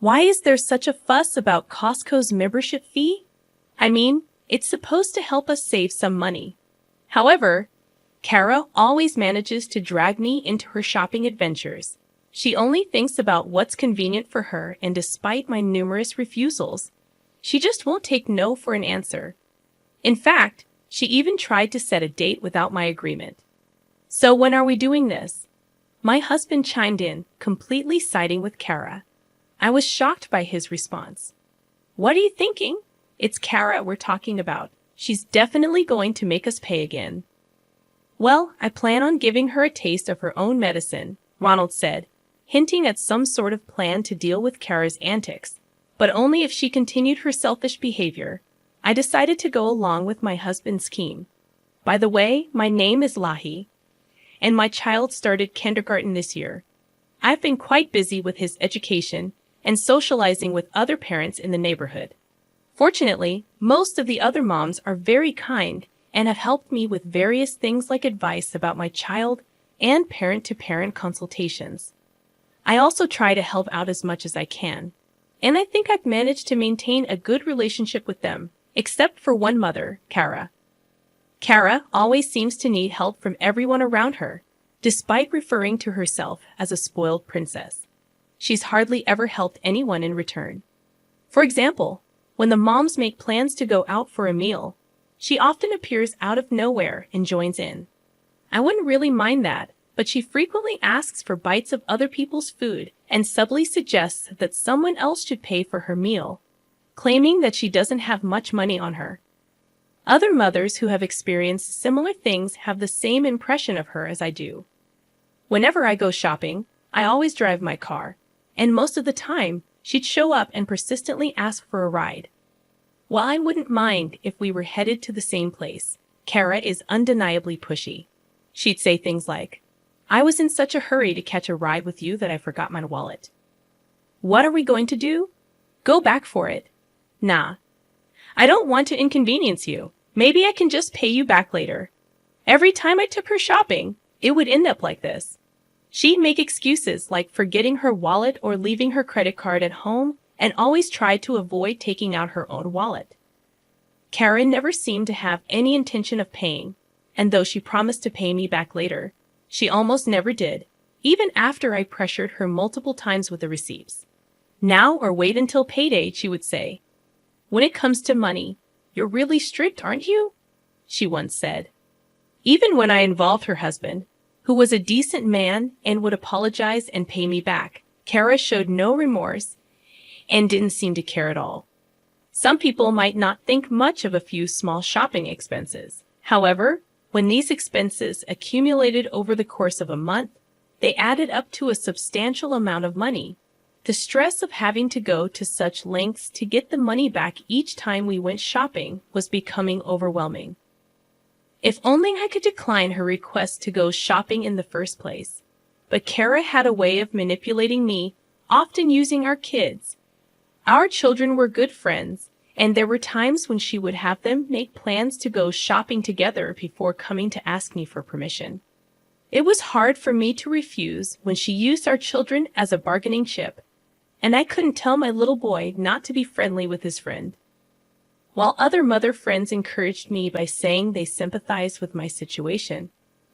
Why is there such a fuss about Costco's membership fee? I mean, it's supposed to help us save some money. However, Kara always manages to drag me into her shopping adventures. She only thinks about what's convenient for her, and despite my numerous refusals, she just won't take no for an answer. In fact, she even tried to set a date without my agreement. So when are we doing this? My husband chimed in, completely siding with Kara. I was shocked by his response. What are you thinking? It's Kara we're talking about. She's definitely going to make us pay again. Well, I plan on giving her a taste of her own medicine, Ronald said, hinting at some sort of plan to deal with Kara's antics, but only if she continued her selfish behavior. I decided to go along with my husband's scheme. By the way, my name is Lahi, and my child started kindergarten this year. I've been quite busy with his education and socializing with other parents in the neighborhood. Fortunately, most of the other moms are very kind and have helped me with various things like advice about my child and parent-to-parent consultations. I also try to help out as much as I can, and I think I've managed to maintain a good relationship with them, except for one mother, Kara. Kara always seems to need help from everyone around her, despite referring to herself as a spoiled princess. She's hardly ever helped anyone in return. For example, when the moms make plans to go out for a meal, she often appears out of nowhere and joins in. I wouldn't really mind that, but she frequently asks for bites of other people's food and subtly suggests that someone else should pay for her meal, claiming that she doesn't have much money on her. Other mothers who have experienced similar things have the same impression of her as I do. Whenever I go shopping, I always drive my car, and most of the time, she'd show up and persistently ask for a ride. While I wouldn't mind if we were headed to the same place, Kara is undeniably pushy. She'd say things like, "I was in such a hurry to catch a ride with you that I forgot my wallet." "What are we going to do?" "Go back for it." "Nah. I don't want to inconvenience you. Maybe I can just pay you back later." Every time I took her shopping, it would end up like this. She'd make excuses like forgetting her wallet or leaving her credit card at home and always tried to avoid taking out her own wallet. Karen never seemed to have any intention of paying, and though she promised to pay me back later, she almost never did, even after I pressured her multiple times with the receipts. "Now or wait until payday," she would say. "When it comes to money, you're really strict, aren't you?" she once said. Even when I involved her husband, who was a decent man and would apologize and pay me back, Kara showed no remorse and didn't seem to care at all. Some people might not think much of a few small shopping expenses. However, when these expenses accumulated over the course of a month, they added up to a substantial amount of money. The stress of having to go to such lengths to get the money back each time we went shopping was becoming overwhelming. If only I could decline her request to go shopping in the first place. But Kara had a way of manipulating me, often using our kids. Our children were good friends, and there were times when she would have them make plans to go shopping together before coming to ask me for permission. It was hard for me to refuse when she used our children as a bargaining chip, and I couldn't tell my little boy not to be friendly with his friend. While other mother friends encouraged me by saying they sympathized with my situation,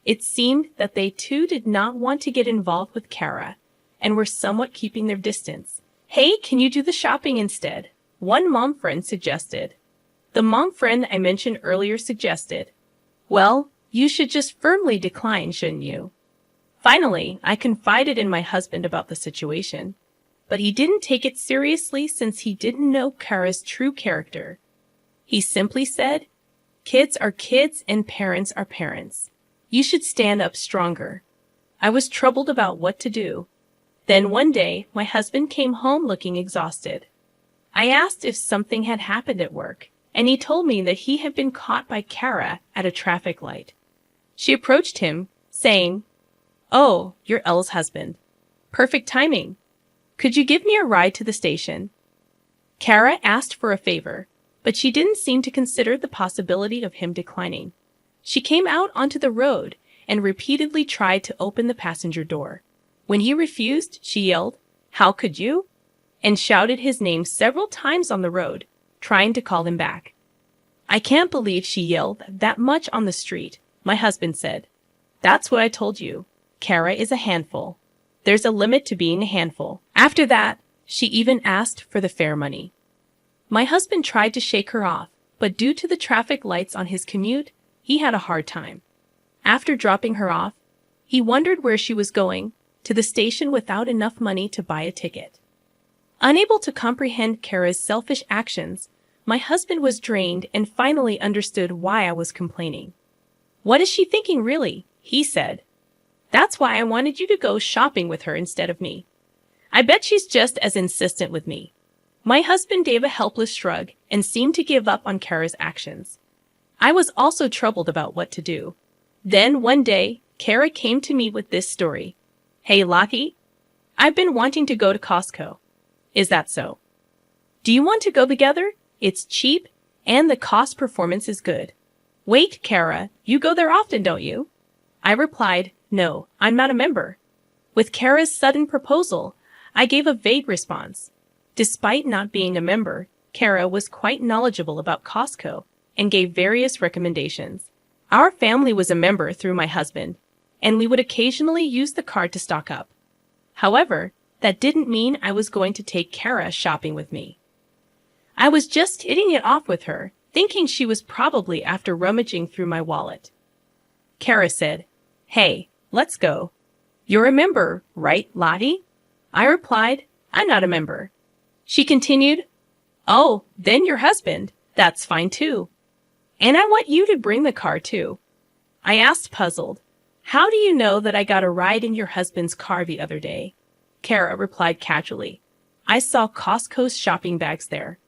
it seemed that they too did not want to get involved with Kara and were somewhat keeping their distance. "Hey, can you do the shopping instead?" one mom friend suggested. The mom friend I mentioned earlier suggested, "Well, you should just firmly decline, shouldn't you?" Finally, I confided in my husband about the situation, but he didn't take it seriously since he didn't know Kara's true character. He simply said, "Kids are kids and parents are parents. You should stand up stronger." I was troubled about what to do. Then one day, my husband came home looking exhausted. I asked if something had happened at work, and he told me that he had been caught by Kara at a traffic light. She approached him, saying, "Oh, you're Elle's husband. Perfect timing. Could you give me a ride to the station?" Kara asked for a favor, but she didn't seem to consider the possibility of him declining. She came out onto the road and repeatedly tried to open the passenger door. When he refused, she yelled, "How could you?" and shouted his name several times on the road, trying to call him back. "I can't believe she yelled that much on the street," my husband said. "That's what I told you. Kara is a handful. There's a limit to being a handful." After that, she even asked for the fare money. My husband tried to shake her off, but due to the traffic lights on his commute, he had a hard time. After dropping her off, he wondered where she was going, to the station without enough money to buy a ticket. Unable to comprehend Kara's selfish actions, my husband was drained and finally understood why I was complaining. "What is she thinking really?" he said. "That's why I wanted you to go shopping with her instead of me. I bet she's just as insistent with me." My husband gave a helpless shrug and seemed to give up on Kara's actions. I was also troubled about what to do. Then one day, Kara came to me with this story. "Hey, Lottie, I've been wanting to go to Costco. Is that so? Do you want to go together? It's cheap, and the cost performance is good." "Wait, Kara, you go there often, don't you?" I replied, "No, I'm not a member." With Kara's sudden proposal, I gave a vague response. Despite not being a member, Kara was quite knowledgeable about Costco and gave various recommendations. Our family was a member through my husband, and we would occasionally use the card to stock up. However, that didn't mean I was going to take Kara shopping with me. I was just hitting it off with her, thinking she was probably after rummaging through my wallet. Kara said, "Hey, let's go. You're a member, right, Lottie?" I replied, "I'm not a member." She continued, "Oh, then your husband. That's fine too. And I want you to bring the car too." I asked, puzzled, "How do you know that I got a ride in your husband's car the other day?" Kara replied casually, "I saw Costco's shopping bags there."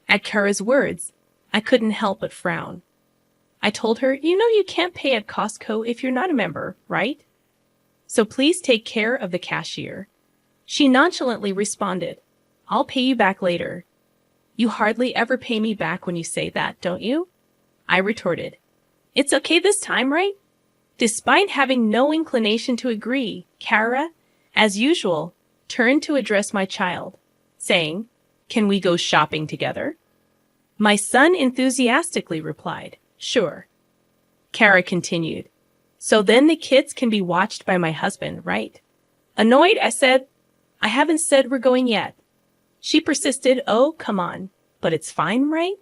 At Kara's words, I couldn't help but frown. I told her, "You know you can't pay at Costco if you're not a member, right? So please take care of the cashier." She nonchalantly responded, "I'll pay you back later." "You hardly ever pay me back when you say that, don't you?" I retorted. "It's okay this time, right?" Despite having no inclination to agree, Kara, as usual, turned to address my child, saying, "Can we go shopping together?" My son enthusiastically replied, "Sure." Kara continued, "So then the kids can be watched by my husband, right?" Annoyed, I said, "I haven't said we're going yet." She persisted, "Oh, come on, but it's fine, right?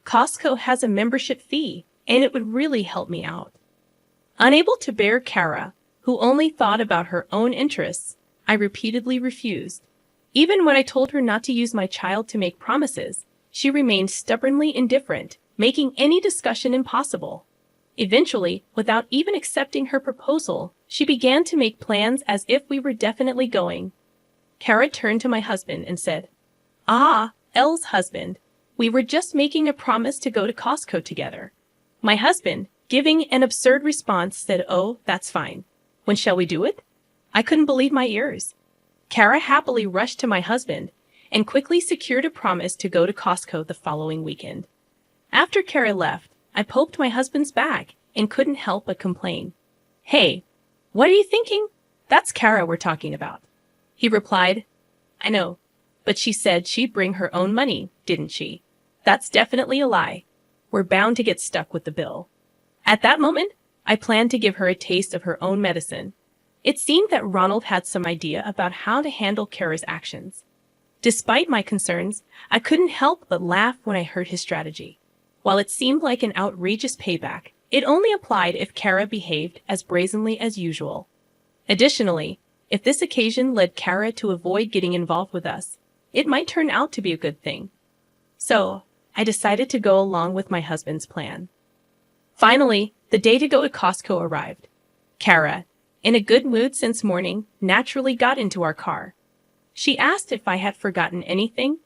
Costco has a membership fee, and it would really help me out." Unable to bear Kara, who only thought about her own interests, I repeatedly refused. Even when I told her not to use my child to make promises, she remained stubbornly indifferent, making any discussion impossible. Eventually, without even accepting her proposal, she began to make plans as if we were definitely going. Kara turned to my husband and said, "Ah, Elle's husband, we were just making a promise to go to Costco together." My husband, giving an absurd response, said, "Oh, that's fine. When shall we do it?" I couldn't believe my ears. Kara happily rushed to my husband and quickly secured a promise to go to Costco the following weekend. After Kara left, I poked my husband's back and couldn't help but complain. "Hey, what are you thinking? That's Kara we're talking about." He replied, "I know, but she said she'd bring her own money, didn't she?" "That's definitely a lie. We're bound to get stuck with the bill." At that moment, I planned to give her a taste of her own medicine. It seemed that Ronald had some idea about how to handle Kara's actions. Despite my concerns, I couldn't help but laugh when I heard his strategy. While it seemed like an outrageous payback, it only applied if Kara behaved as brazenly as usual. Additionally, if this occasion led Kara to avoid getting involved with us, it might turn out to be a good thing. So, I decided to go along with my husband's plan. Finally, the day to go to Costco arrived. Kara, in a good mood since morning, naturally got into our car. She asked if I had forgotten anything,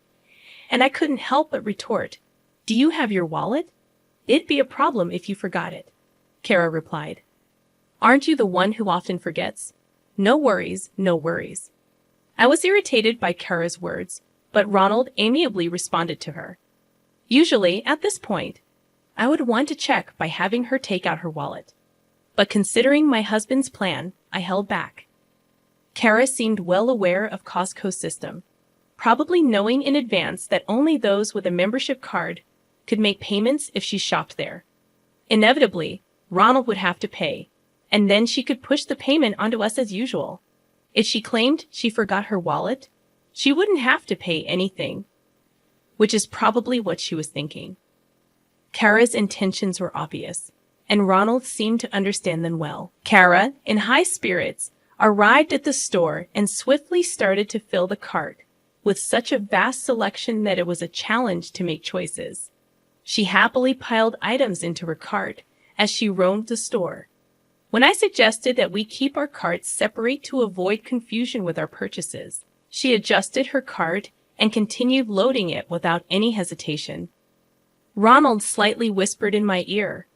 and I couldn't help but retort, "Do you have your wallet? It'd be a problem if you forgot it." Kara replied, "Aren't you the one who often forgets? No worries, no worries." I was irritated by Kara's words, but Ronald amiably responded to her. Usually, at this point, I would want to check by having her take out her wallet. But considering my husband's plan, I held back. Kara seemed well aware of Costco's system. probably knowing in advance that only those with a membership card could make payments if she shopped there. Inevitably, Ronald would have to pay, and then she could push the payment onto us as usual. If she claimed she forgot her wallet, she wouldn't have to pay anything, which is probably what she was thinking. Kara's intentions were obvious, and Ronald seemed to understand them well. Kara, in high spirits, arrived at the store and swiftly started to fill the cart, with such a vast selection that it was a challenge to make choices. She happily piled items into her cart as she roamed the store. When I suggested that we keep our carts separate to avoid confusion with our purchases, she adjusted her cart and continued loading it without any hesitation. Ronald slightly whispered in my ear,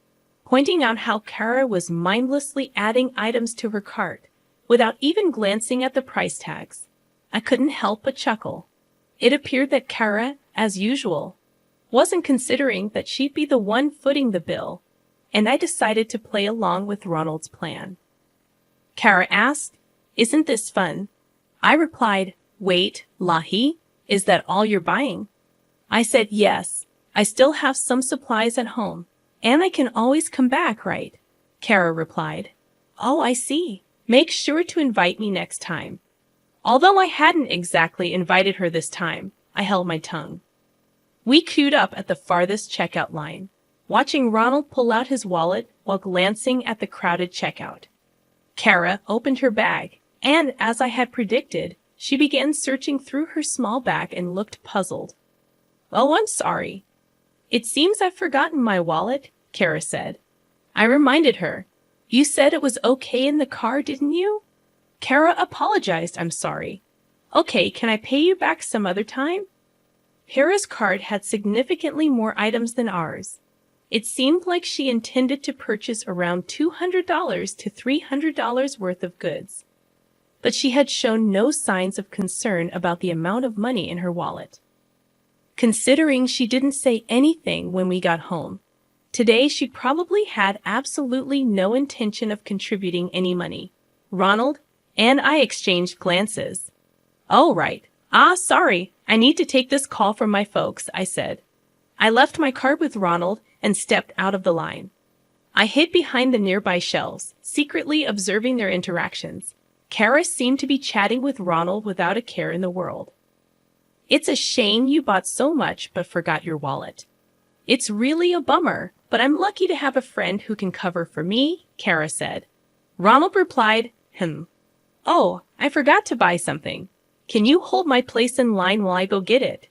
pointing out how Kara was mindlessly adding items to her cart without even glancing at the price tags. I couldn't help but chuckle. It appeared that Kara, as usual, wasn't considering that she'd be the one footing the bill, and I decided to play along with Ronald's plan. Kara asked, "Isn't this fun?" I replied, "Wait, Lahi, is that all you're buying?" I said, "Yes, I still have some supplies at home, and I can always come back, right?" Kara replied, "Oh, I see. Make sure to invite me next time." Although I hadn't exactly invited her this time, I held my tongue. We queued up at the farthest checkout line, watching Ronald pull out his wallet while glancing at the crowded checkout. Kara opened her bag, and as I had predicted, she began searching through her small bag and looked puzzled. "Oh, I'm sorry. It seems I've forgotten my wallet," Kara said. I reminded her, "You said it was okay in the car, didn't you?" Kara apologized. "I'm sorry. Okay, can I pay you back some other time?" Kara's cart had significantly more items than ours. It seemed like she intended to purchase around $200 to $300 worth of goods, but she had shown no signs of concern about the amount of money in her wallet. Considering she didn't say anything when we got home, today she probably had absolutely no intention of contributing any money. Ronald and I exchanged glances. "Oh, right. Sorry, I need to take this call from my folks," I said. I left my cart with Ronald and stepped out of the line. I hid behind the nearby shelves, secretly observing their interactions. Kara seemed to be chatting with Ronald without a care in the world. "It's a shame you bought so much but forgot your wallet. It's really a bummer, but I'm lucky to have a friend who can cover for me," Kara said. Ronald replied, "Oh, I forgot to buy something. Can you hold my place in line while I go get it?"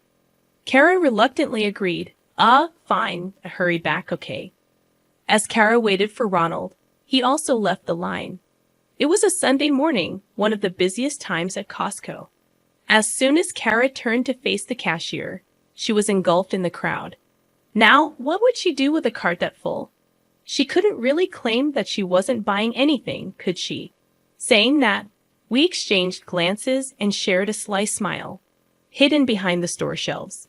Kara reluctantly agreed. Fine," I hurried back, "okay." As Kara waited for Ronald, he also left the line. It was a Sunday morning, one of the busiest times at Costco. As soon as Kara turned to face the cashier, she was engulfed in the crowd. Now, what would she do with a cart that full? She couldn't really claim that she wasn't buying anything, could she? Saying that, we exchanged glances and shared a sly smile, hidden behind the store shelves.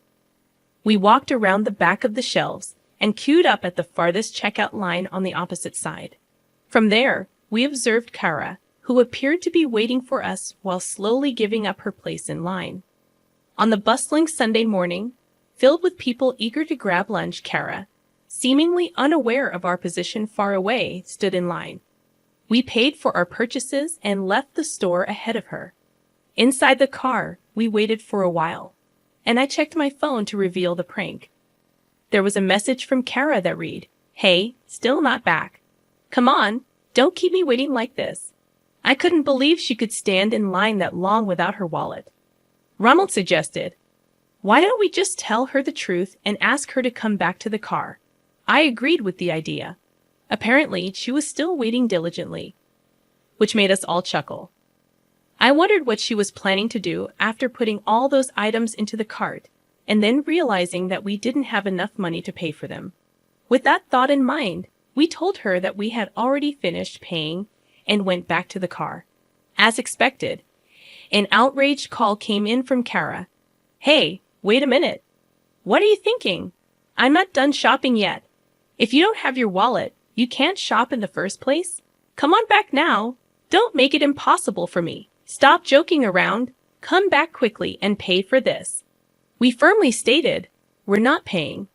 We walked around the back of the shelves and queued up at the farthest checkout line on the opposite side. From there, we observed Kara, who appeared to be waiting for us while slowly giving up her place in line. On the bustling Sunday morning, filled with people eager to grab lunch, Kara, seemingly unaware of our position far away, stood in line. We paid for our purchases and left the store ahead of her. Inside the car, we waited for a while, and I checked my phone to reveal the prank. There was a message from Kara that read, "Hey, still not back. Come on, don't keep me waiting like this." I couldn't believe she could stand in line that long without her wallet. Ronald suggested, "Why don't we just tell her the truth and ask her to come back to the car?" I agreed with the idea. Apparently, she was still waiting diligently, which made us all chuckle. I wondered what she was planning to do after putting all those items into the cart and then realizing that we didn't have enough money to pay for them. With that thought in mind, we told her that we had already finished paying and went back to the car. As expected, an outraged call came in from Kara. "Hey, wait a minute. What are you thinking? I'm not done shopping yet. If you don't have your wallet, you can't shop in the first place. Come on back now. Don't make it impossible for me. Stop joking around. Come back quickly and pay for this. We firmly stated, we're not paying.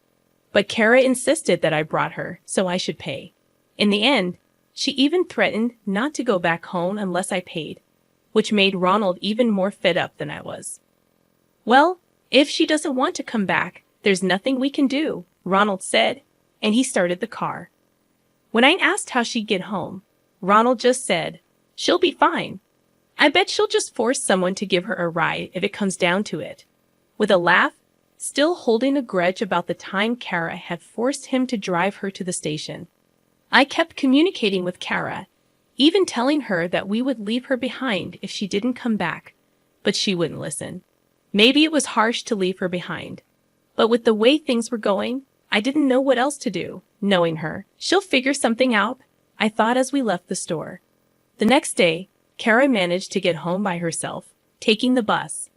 But Kara insisted that I brought her, so I should pay. In the end, she even threatened not to go back home unless I paid, which made Ronald even more fed up than I was. Well, if she doesn't want to come back, there's nothing we can do, Ronald said, and he started the car. When I asked how she'd get home, Ronald just said, she'll be fine. I bet she'll just force someone to give her a ride if it comes down to it. With a laugh, still holding a grudge about the time Kara had forced him to drive her to the station, I kept communicating with Kara, even telling her that we would leave her behind if she didn't come back, but she wouldn't listen. Maybe it was harsh to leave her behind, but with the way things were going, I didn't know what else to do. Knowing her, she'll figure something out, I thought as we left the store. The next day, Kara managed to get home by herself, taking the bus.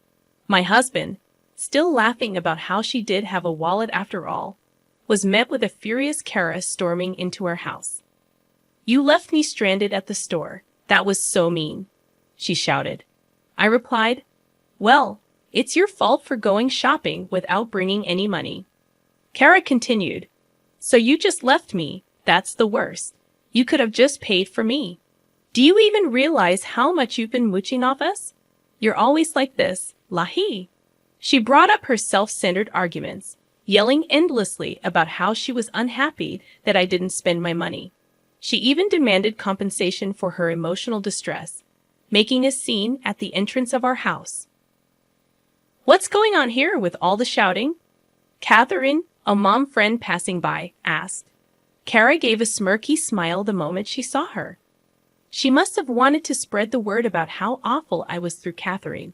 My husband, still laughing about how she did have a wallet after all, was met with a furious Kara storming into our house. You left me stranded at the store. That was so mean, she shouted. I replied, well, it's your fault for going shopping without bringing any money. Kara continued, so you just left me. That's the worst. You could have just paid for me. Do you even realize how much you've been mooching off us? You're always like this, Lahi. She brought up her self-centered arguments, yelling endlessly about how she was unhappy that I didn't spend my money. She even demanded compensation for her emotional distress, making a scene at the entrance of our house. What's going on here with all the shouting? Catherine, a mom friend passing by, asked. Kara gave a smirky smile the moment she saw her. She must have wanted to spread the word about how awful I was through Catherine.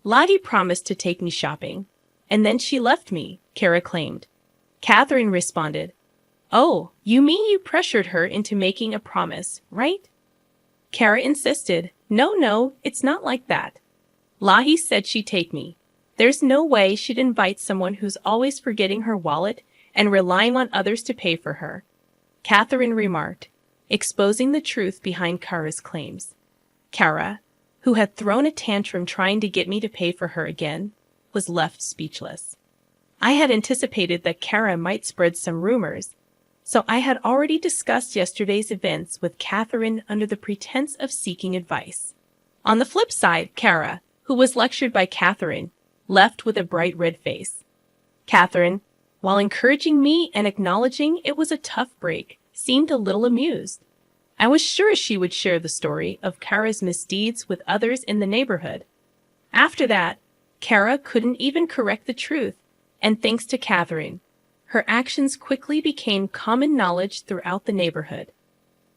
Lottie promised to take me shopping, and then she left me, Kara claimed. Catherine responded, oh, you mean you pressured her into making a promise, right? Kara insisted, no, it's not like that. Lahi said she'd take me. There's no way she'd invite someone who's always forgetting her wallet and relying on others to pay for her, Catherine remarked, exposing the truth behind Kara's claims. Kara, who had thrown a tantrum trying to get me to pay for her again, was left speechless. I had anticipated that Kara might spread some rumors, so I had already discussed yesterday's events with Catherine under the pretense of seeking advice. On the flip side, Kara, who was lectured by Catherine, left with a bright red face. Catherine, while encouraging me and acknowledging it was a tough break, seemed a little amused. I was sure she would share the story of Kara's misdeeds with others in the neighborhood. After that, Kara couldn't even correct the truth, and thanks to Catherine, her actions quickly became common knowledge throughout the neighborhood.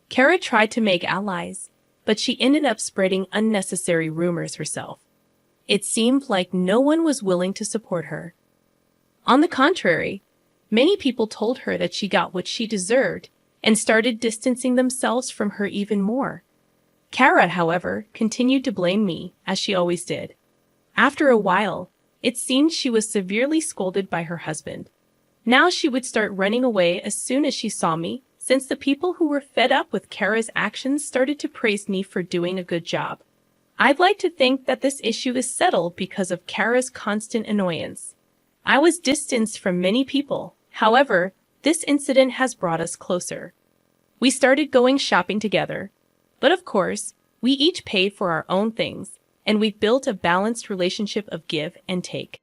Kara tried to make allies, but she ended up spreading unnecessary rumors herself. It seemed like no one was willing to support her. On the contrary, many people told her that she got what she deserved and started distancing themselves from her even more. Kara, however, continued to blame me, as she always did. After a while, it seemed she was severely scolded by her husband. Now she would start running away as soon as she saw me, since the people who were fed up with Kara's actions started to praise me for doing a good job. I'd like to think that this issue is settled because of Kara's constant annoyance. I was distanced from many people. However, this incident has brought us closer. We started going shopping together, but of course, we each paid for our own things, and we've built a balanced relationship of give and take.